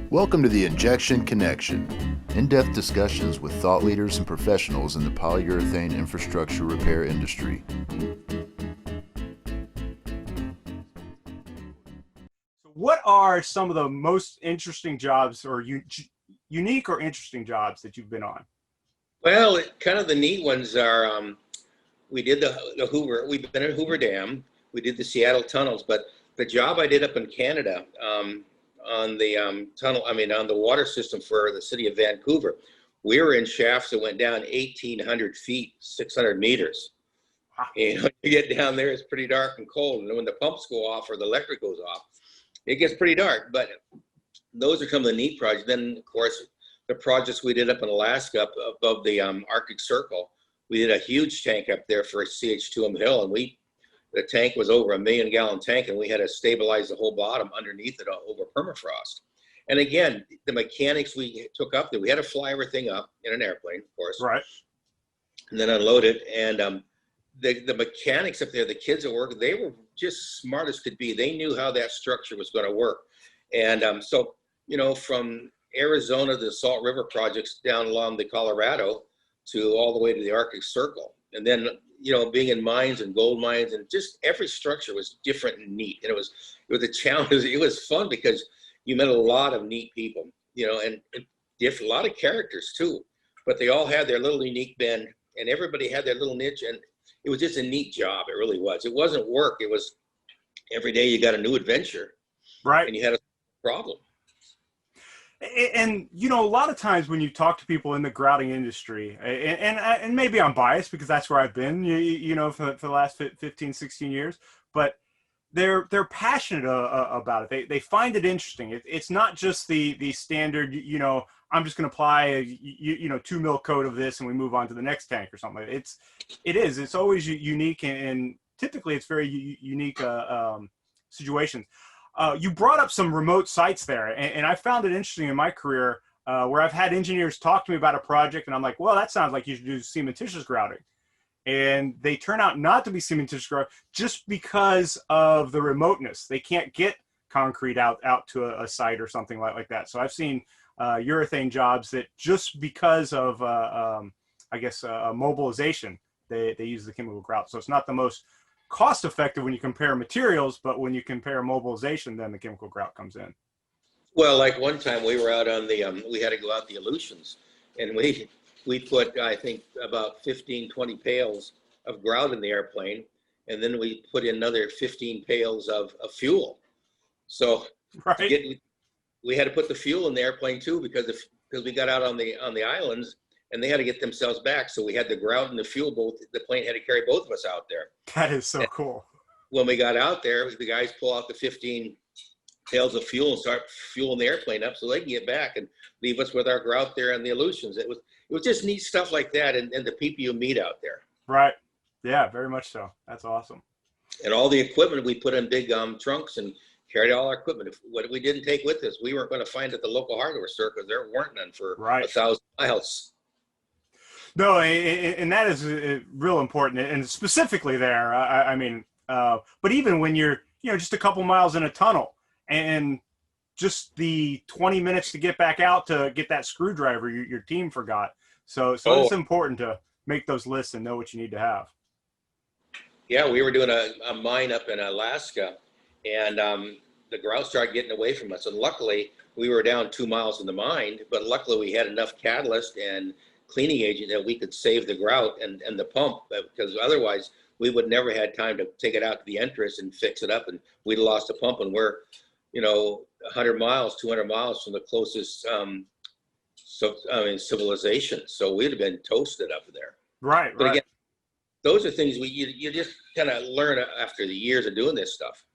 Welcome to the Injection Connection, in-depth discussions with thought leaders and professionals in the polyurethane infrastructure repair industry. What are some of the most interesting jobs or unique or interesting jobs that you've been on? Well, kind of the neat ones are, we did the Hoover, we've been at Hoover Dam, we did the Seattle tunnels, but the job I did up in Canada on the on the water system for the city of Vancouver, we were in shafts that went down 1,800 feet, 600 meters. Wow. And when you get down there, it's pretty dark and cold. And when the pumps go off or the electric goes off, it gets pretty dark. But those are some of the neat projects. Then, of course, the projects we did up in Alaska, up above the Arctic Circle, we did a huge tank up there for CH2M Hill, and the tank was over a 1 million gallon tank, and we had to stabilize the whole bottom underneath it over permafrost. And again, the mechanics we took up there, we had to fly everything up in an airplane, of course, Right. and then unload it. And the mechanics up there, the kids at work, they were just smart as could be. They knew how that structure was going to work. And so, you know, from Arizona, the Salt River projects down along the Colorado to all the way to the Arctic Circle. And then, you know, being in mines and gold mines, and just every structure was different and neat. And it was a challenge. It was fun because you met a lot of neat people, you know, and a lot of characters too, but they all had their little unique bend, and everybody had their little niche. And it was just a neat job. It really was. It wasn't work. It was every day you got a new adventure, Right. and you had a problem. And you know, a lot of times when you talk to people in the grouting industry, and maybe I'm biased because that's where I've been, you know, for the last 15, 16 years, but they're passionate about it. They find it interesting. It's not just the standard, you know, I'm just going to apply you know 2 mil coat of this and we move on to the next tank or something. It's always unique, and typically it's very unique situations. You brought up some remote sites there, and I found it interesting in my career where I've had engineers talk to me about a project, and I'm like, well, that sounds like you should do cementitious grouting. And they turn out not to be cementitious grouting just because of the remoteness. They can't get concrete out to a site or something like that. So I've seen urethane jobs that just because of, I guess, mobilization, they use the chemical grout. So it's not the most cost effective when you compare materials, but when you compare mobilization, then the chemical grout comes in. Well, like one time we were out on the, we had to go out the Aleutians, and we put, I think, about 15, 20 pails of grout in the airplane, and then we put in another 15 pails of fuel. So Right. we had to put the fuel in the airplane too, because we got out on the islands, and they had to get themselves back. So we had the grout and the fuel, the plane had to carry both of us out there. That is so And cool. when we got out there, the guys pull out the 15 pails of fuel and start fueling the airplane up so they can get back and leave us with our grout there on the Aleutians. It was just neat stuff like that, and the people you meet out there. Right. Yeah, very much so. That's awesome. And all the equipment we put in big trunks and carried all our equipment. What we didn't take with us, we weren't going to find at the local hardware store because there weren't none for 1,000 miles. No, and that is real important, and specifically there. I mean, but even when you're, you know, just a couple miles in a tunnel, and just the 20 minutes to get back out to get that screwdriver your team forgot. So it's important to make those lists and know what you need to have. Yeah, we were doing a mine up in Alaska, and the grout started getting away from us. And luckily, we were down 2 miles in the mine, but luckily we had enough catalyst and cleaning agent that we could save the grout and the pump, because otherwise we would never had time to take it out to the entrance and fix it up, and we'd lost the pump, and we're, you know, 100 miles, 200 miles from the closest civilization. So we'd have been toasted up there. Right. But again, those are things you just kind of learn after the years of doing this stuff.